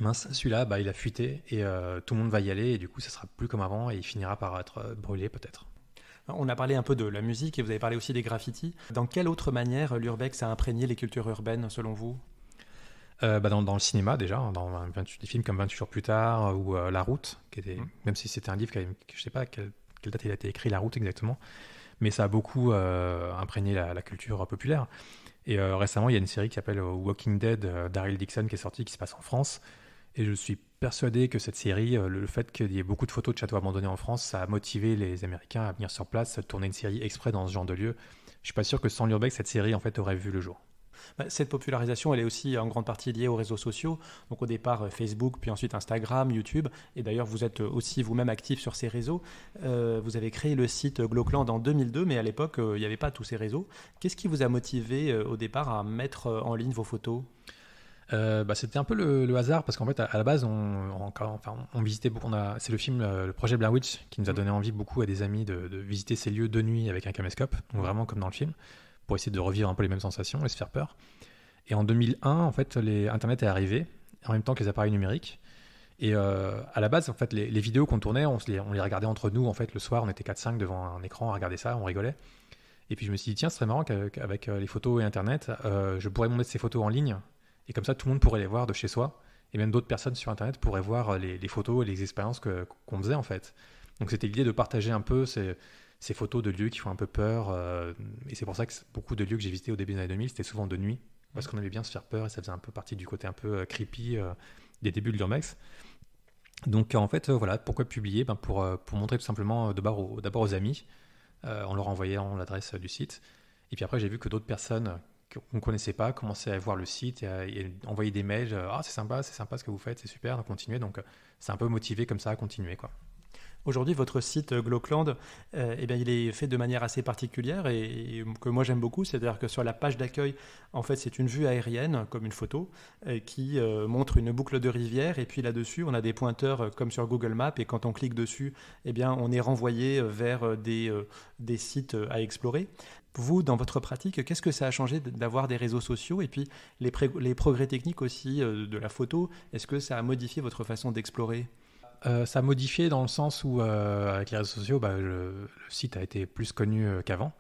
mince, celui-là, il a fuité et tout le monde va y aller, et du coup, ça sera plus comme avant et il finira par être brûlé peut-être. On a parlé un peu de la musique et vous avez parlé aussi des graffitis. Dans quelle autre manière l'urbex a imprégné les cultures urbaines selon vous? Dans le cinéma déjà, dans des films comme 28 jours plus tard ou La Route, qui était, même si c'était un livre que je sais pas à quelle date il a été écrit, La Route exactement, mais ça a beaucoup imprégné la culture populaire. Et récemment, il y a une série qui s'appelle Walking Dead d'Daryl Dixon qui est sortie, qui se passe en France. Et je suis persuadé que cette série, le fait qu'il y ait beaucoup de photos de châteaux abandonnés en France, ça a motivé les Américains à venir sur place, tourner une série exprès dans ce genre de lieu. Je suis pas sûr que sans l'urbex, cette série en fait aurait vu le jour. Cette popularisation, elle est aussi en grande partie liée aux réseaux sociaux. Donc au départ Facebook, puis ensuite Instagram, YouTube. Et d'ailleurs, vous êtes aussi vous-même actif sur ces réseaux. Vous avez créé le site Glowcland en 2002, mais à l'époque, il n'y avait pas tous ces réseaux. Qu'est-ce qui vous a motivé au départ à mettre en ligne vos photos? C'était un peu le hasard, parce qu'en fait à la base on visitait beaucoup, c'est le projet Blair Witch qui nous a donné envie beaucoup à des amis de visiter ces lieux de nuit avec un caméscope, donc vraiment comme dans le film, pour essayer de revivre un peu les mêmes sensations et se faire peur. Et en 2001 en fait Internet est arrivé en même temps que les appareils numériques, et à la base en fait les vidéos qu'on tournait, on les regardait entre nous en fait le soir, on était 4-5 devant un écran à regarder ça, on rigolait. Et puis je me suis dit tiens, ce serait marrant qu'avec les photos et Internet je pourrais monter ces photos en ligne. Et comme ça, tout le monde pourrait les voir de chez soi. Et même d'autres personnes sur Internet pourraient voir les photos et les expériences qu'on faisait, en fait. Donc, c'était l'idée de partager un peu ces photos de lieux qui font un peu peur. Et c'est pour ça que beaucoup de lieux que j'ai visités au début des années 2000, c'était souvent de nuit. Parce qu'on aimait bien se faire peur et ça faisait un peu partie du côté un peu creepy des débuts de l'urbex. Donc, en fait, voilà, pourquoi publier? Pour montrer tout simplement d'abord aux amis, en leur envoyant l'adresse du site. Et puis après, j'ai vu que d'autres personnes qu'on ne connaissait pas, commencer à voir le site et envoyer des mails. Ah, c'est sympa ce que vous faites, c'est super, donc continuez. Donc, c'est un peu motivé comme ça à continuer, quoi. Aujourd'hui, votre site Glowcland, eh bien, il est fait de manière assez particulière et que moi j'aime beaucoup. C'est-à-dire que sur la page d'accueil, en fait, c'est une vue aérienne, comme une photo, qui montre une boucle de rivière. Et puis là-dessus, on a des pointeurs comme sur Google Maps. Et quand on clique dessus, eh bien, on est renvoyé vers des sites à explorer. Vous, dans votre pratique, qu'est-ce que ça a changé d'avoir des réseaux sociaux et puis les progrès techniques aussi de la photo? Est-ce que ça a modifié votre façon d'explorer? Ça a modifié dans le sens où, avec les réseaux sociaux, le site a été plus connu qu'avant.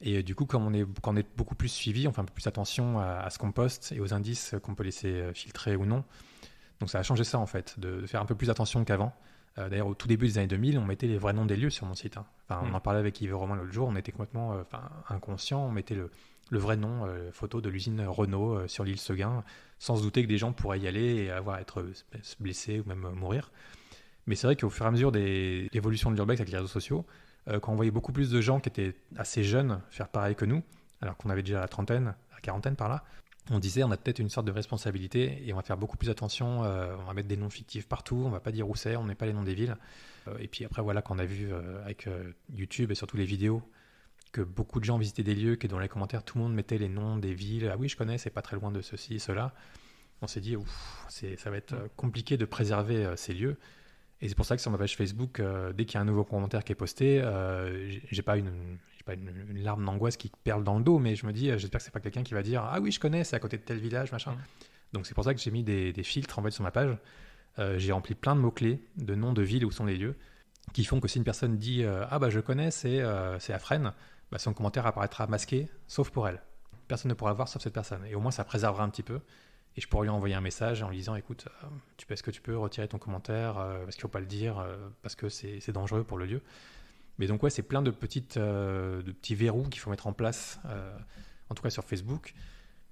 Et du coup, quand on est beaucoup plus suivi, on fait un peu plus attention à ce qu'on poste et aux indices qu'on peut laisser filtrer ou non. Donc ça a changé ça en fait, de faire un peu plus attention qu'avant. D'ailleurs, au tout début des années 2000, on mettait les vrais noms des lieux sur mon site. Enfin, on en parlait avec Yves Romain l'autre jour, on était complètement inconscient, on mettait le vrai nom, photo de l'usine Renault sur l'île Seguin, sans se douter que des gens pourraient y aller et être blessés ou même mourir. Mais c'est vrai qu'au fur et à mesure de l'évolution de l'urbex avec les réseaux sociaux, quand on voyait beaucoup plus de gens qui étaient assez jeunes faire pareil que nous, alors qu'on avait déjà la trentaine, la quarantaine par là, on disait on a peut-être une sorte de responsabilité et on va faire beaucoup plus attention, on va mettre des noms fictifs partout, on va pas dire où c'est, on met pas les noms des villes. Et puis après voilà, quand on a vu avec YouTube et surtout les vidéos que beaucoup de gens visitaient des lieux, que dans les commentaires tout le monde mettait les noms des villes, ah oui je connais, c'est pas très loin de ceci, cela, on s'est dit ça va être compliqué de préserver ces lieux. Et c'est pour ça que sur ma page Facebook, dès qu'il y a un nouveau commentaire qui est posté, j'ai pas une larme d'angoisse qui perle dans le dos, mais je me dis, j'espère que c'est pas quelqu'un qui va dire ah oui je connais, c'est à côté de tel village, machin. Donc c'est pour ça que j'ai mis des filtres en fait sur ma page. J'ai rempli plein de mots-clés, de noms de villes où sont les lieux, qui font que si une personne dit ah bah je connais, c'est à Fresnes, bah, son commentaire apparaîtra masqué, sauf pour elle. Personne ne pourra le voir sauf cette personne. Et au moins ça préservera un petit peu. Et je pourrais lui envoyer un message en lui disant écoute, tu fais ce que tu peux, retirer ton commentaire, parce qu'il ne faut pas le dire, parce que c'est dangereux pour le lieu. Mais donc ouais, c'est plein de petits verrous qu'il faut mettre en place, en tout cas sur Facebook.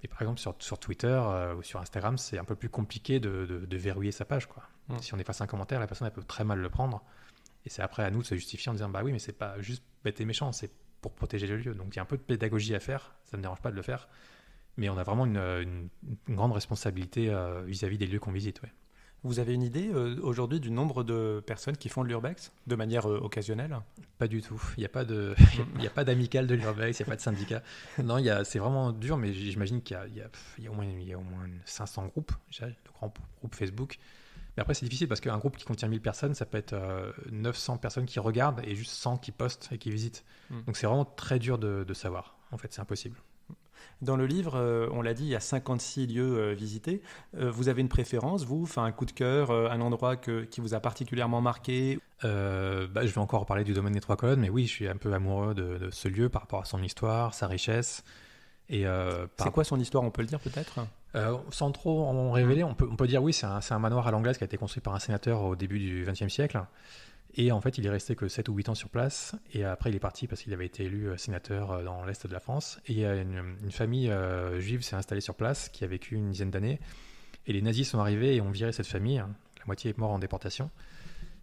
Et par exemple sur Twitter ou sur Instagram, c'est un peu plus compliqué de verrouiller sa page, quoi. Si on efface un commentaire, la personne elle peut très mal le prendre. Et c'est après à nous de se justifier en disant bah oui, mais c'est pas juste bête et méchant, c'est pour protéger le lieu. Donc il y a un peu de pédagogie à faire, ça ne me dérange pas de le faire. Mais on a vraiment une grande responsabilité vis-à-vis des lieux qu'on visite. Ouais. Vous avez une idée aujourd'hui du nombre de personnes qui font de l'urbex de manière occasionnelle? Pas du tout. Il n'y a pas d'amicale de l'urbex, il n'y a pas de syndicat. Non, c'est vraiment dur, mais j'imagine qu'il y a au moins 500 groupes, déjà, de grands groupes Facebook. Mais après, c'est difficile parce qu'un groupe qui contient 1000 personnes, ça peut être 900 personnes qui regardent et juste 100 qui postent et qui visitent. Donc c'est vraiment très dur de savoir. En fait, c'est impossible. Dans le livre, on l'a dit, il y a 56 lieux visités. Vous avez une préférence, vous, enfin un coup de cœur, un endroit qui vous a particulièrement marqué? Je vais encore parler du domaine des Trois Colonnes, mais oui, je suis un peu amoureux de ce lieu par rapport à son histoire, sa richesse. C'est quoi son histoire, on peut le dire peut-être? Sans trop en révéler, on peut dire oui, c'est un manoir à l'anglaise qui a été construit par un sénateur au début du XXe siècle. Et en fait, il est resté que 7 ou 8 ans sur place. Et après, il est parti parce qu'il avait été élu sénateur dans l'Est de la France. Et une famille juive s'est installée sur place qui a vécu une dizaine d'années. Et les nazis sont arrivés et ont viré cette famille. La moitié est morte en déportation.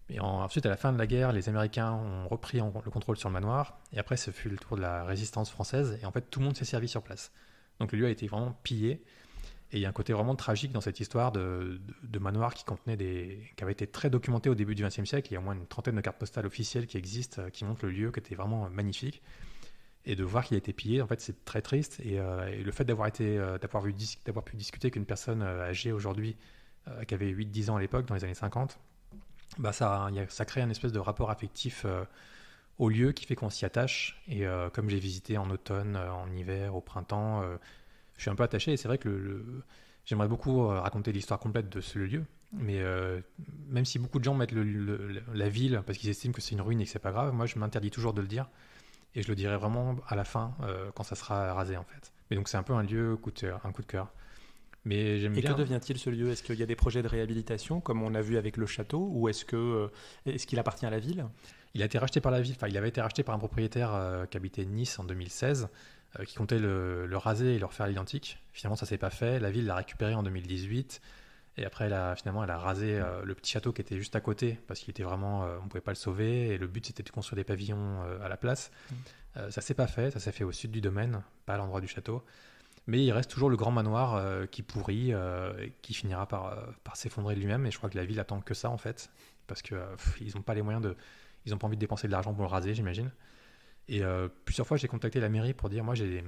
Et ensuite, à la fin de la guerre, les Américains ont repris le contrôle sur le manoir. Et après, ce fut le tour de la résistance française. Et en fait, tout le monde s'est servi sur place. Donc le lieu a été vraiment pillé. Et il y a un côté vraiment tragique dans cette histoire de manoir qui avait été très documenté au début du XXe siècle. Il y a au moins une trentaine de cartes postales officielles qui existent, qui montrent le lieu, qui était vraiment magnifique. Et de voir qu'il a été pillé, en fait, c'est très triste. Et le fait d'avoir pu discuter avec une personne âgée aujourd'hui, qui avait 8-10 ans à l'époque, dans les années 50, ça crée un espèce de rapport affectif au lieu qui fait qu'on s'y attache. Et comme j'ai visité en automne, en hiver, au printemps, je suis un peu attaché. Et c'est vrai que j'aimerais beaucoup raconter l'histoire complète de ce lieu. Mais même si beaucoup de gens mettent la ville parce qu'ils estiment que c'est une ruine et que c'est pas grave, moi je m'interdis toujours de le dire. Et je le dirai vraiment à la fin, quand ça sera rasé en fait. Mais donc c'est un peu un lieu, un coup de cœur. Mais j'aime bien. Et que devient-il ce lieu? Est-ce qu'il y a des projets de réhabilitation, comme on a vu avec le château, ou est-ce qu'il appartient à la ville? Il a été racheté par la ville. Enfin, il avait été racheté par un propriétaire qui habitait Nice en 2016, qui comptait le raser et le refaire à l'identique. Finalement, ça s'est pas fait. La ville l'a récupéré en 2018. Et après, elle a rasé le petit château qui était juste à côté, parce qu'il était vraiment, on pouvait pas le sauver. Et le but, c'était de construire des pavillons à la place. Ça s'est pas fait. Ça s'est fait au sud du domaine, pas à l'endroit du château. Mais il reste toujours le grand manoir qui pourrit, et qui finira par s'effondrer lui-même. Et je crois que la ville attend que ça, en fait. Parce que ils n'ont pas les moyens de. Ils n'ont pas envie de dépenser de l'argent pour le raser, j'imagine. Et plusieurs fois, j'ai contacté la mairie pour dire moi, j'ai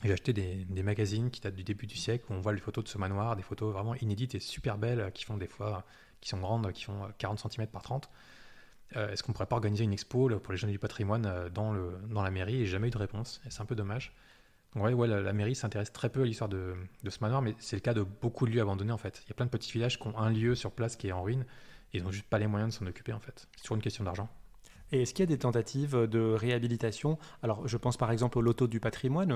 acheté des magazines qui datent du début du siècle où on voit les photos de ce manoir, des photos vraiment inédites et super belles qui font des fois. Qui sont grandes, qui font 40 cm par 30. Est-ce qu'on pourrait pas organiser une expo là, pour les jeunes du patrimoine dans la mairie? Et jamais eu de réponse. Et c'est un peu dommage. Donc, ouais, la mairie s'intéresse très peu à l'histoire de ce manoir, mais c'est le cas de beaucoup de lieux abandonnés en fait. Il y a plein de petits villages qui ont un lieu sur place qui est en ruine et ils n'ont juste pas les moyens de s'en occuper en fait. C'est toujours une question d'argent. Et est-ce qu'il y a des tentatives de réhabilitation? Alors, je pense par exemple au loto du patrimoine,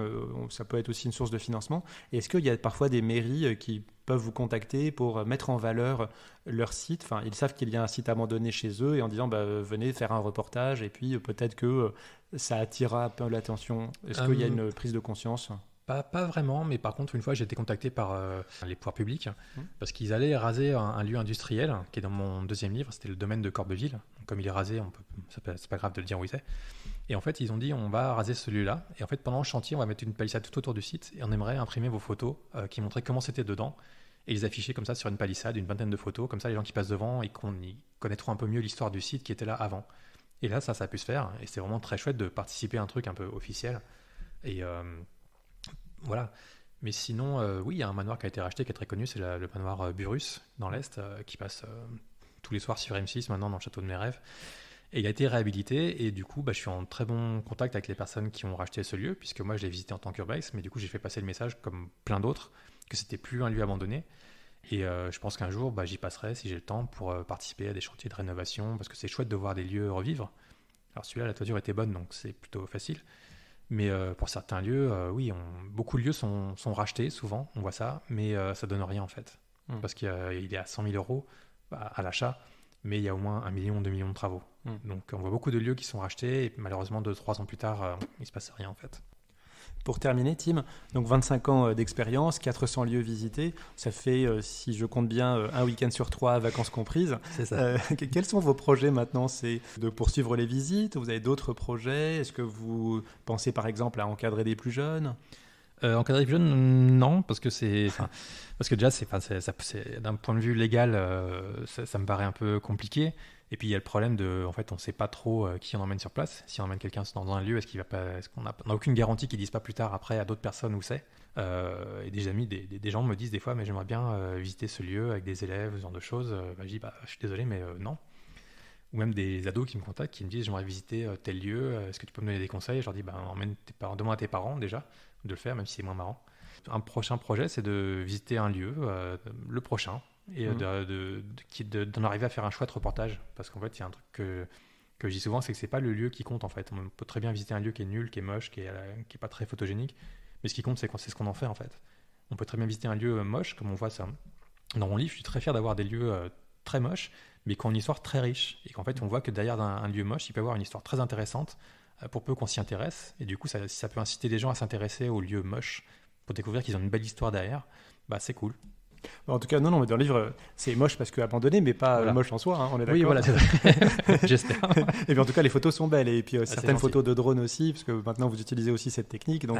ça peut être aussi une source de financement. Et est-ce qu'il y a parfois des mairies qui peuvent vous contacter pour mettre en valeur leur site? Enfin, ils savent qu'il y a un site abandonné chez eux et en disant venez faire un reportage et puis peut-être que ça attirera un peu l'attention. Est-ce qu'il y a une prise de conscience? Pas vraiment, mais par contre, une fois, j'ai été contacté par les pouvoirs publics parce qu'ils allaient raser un lieu industriel qui est dans mon deuxième livre, c'était le domaine de Corbeville. Donc, comme il est rasé, c'est pas grave de le dire où il est. Et en fait, ils ont dit on va raser ce lieu-là. Et en fait, pendant le chantier, on va mettre une palissade tout autour du site et on aimerait imprimer vos photos qui montraient comment c'était dedans et les afficher comme ça sur une palissade, une vingtaine de photos. Comme ça, les gens qui passent devant, ils connaîtront un peu mieux l'histoire du site qui était là avant. Et là, ça a pu se faire. Et c'est vraiment très chouette de participer à un truc un peu officiel. Et voilà. Mais sinon, oui, il y a un manoir qui a été racheté, qui est très connu, c'est le manoir Burrus, dans l'Est, qui passe tous les soirs sur M6, maintenant dans le château de mes rêves. Et il a été réhabilité, et du coup, je suis en très bon contact avec les personnes qui ont racheté ce lieu, puisque moi, je l'ai visité en tant qu'urbex, mais du coup, j'ai fait passer le message, comme plein d'autres, que c'était plus un lieu abandonné. Et je pense qu'un jour, j'y passerai, si j'ai le temps, pour participer à des chantiers de rénovation, parce que c'est chouette de voir des lieux revivre. Alors celui-là, la toiture était bonne, donc c'est plutôt facile. Mais pour certains lieux, oui, beaucoup de lieux sont rachetés, souvent, on voit ça, mais ça donne rien en fait. Parce qu'il est à 100 000 euros à l'achat, mais il y a au moins 1 million, 2 millions de travaux. Donc on voit beaucoup de lieux qui sont rachetés, et malheureusement, 2-3 ans plus tard, il ne se passe rien en fait. Pour terminer, Tim, donc 25 ans d'expérience, 400 lieux visités, ça fait, si je compte bien, un week-end sur 3, vacances comprises. C'est ça. Quels sont vos projets maintenant? C'est de poursuivre les visites? Vous avez d'autres projets? Est-ce que vous pensez par exemple à encadrer des plus jeunes? Encadrer les plus jeunes, non, parce que déjà, d'un point de vue légal, ça me paraît un peu compliqué. Et puis il y a le problème en fait, on ne sait pas trop qui on emmène sur place. Si on emmène quelqu'un dans un lieu, est-ce qu'on n'a aucune garantie qu'ils ne disent pas plus tard après à d'autres personnes où c'est. Et des gens me disent des fois, mais j'aimerais bien visiter ce lieu avec des élèves, ce genre de choses. Je dis, je suis désolé, mais non. Ou même des ados qui me contactent, qui me disent, j'aimerais visiter tel lieu, est-ce que tu peux me donner des conseils? Je leur dis, emmène demande à tes parents déjà de le faire, même si c'est moins marrant. Un prochain projet, c'est de visiter un lieu, le prochain, et d'en arriver à faire un chouette reportage. Parce qu'en fait, il y a un truc que je dis souvent, c'est que c'est pas le lieu qui compte en fait. On peut très bien visiter un lieu qui est nul, qui est moche, qui est pas très photogénique, mais ce qui compte, c'est ce qu'on en fait en fait. On peut très bien visiter un lieu moche, comme on voit ça dans mon livre. Je suis très fier d'avoir des lieux très moches, mais qui ont une histoire très riche. Et qu'en fait, on voit que derrière un lieu moche, il peut y avoir une histoire très intéressante, pour peu qu'on s'y intéresse. Et du coup, si ça peut inciter les gens à s'intéresser aux lieux moches, pour découvrir qu'ils ont une belle histoire derrière, c'est cool. En tout cas, non, mais dans le livre, c'est moche parce que abandonné, mais pas moche en soi, on est d'accord. Oui, voilà, c'est vrai. J'espère. Et puis en tout cas, les photos sont belles. Et puis certaines photos de drone aussi, parce que maintenant vous utilisez aussi cette technique. Donc,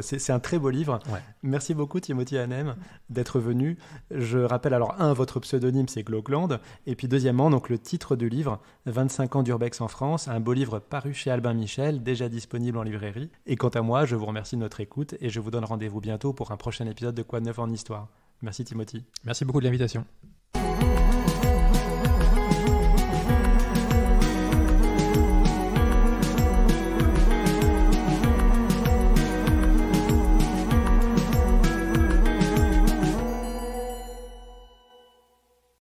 c'est un très beau livre. Ouais. Merci beaucoup, Timothy Hanem, d'être venu. Je rappelle alors, votre pseudonyme, c'est Glogland. Et puis deuxièmement, donc, le titre du livre, 25 ans d'Urbex en France, un beau livre paru chez Albin Michel, déjà disponible en librairie. Et quant à moi, je vous remercie de notre écoute et je vous donne rendez-vous bientôt pour un prochain épisode de Quoi de neuf en histoire. Merci Timothy. Merci beaucoup de l'invitation.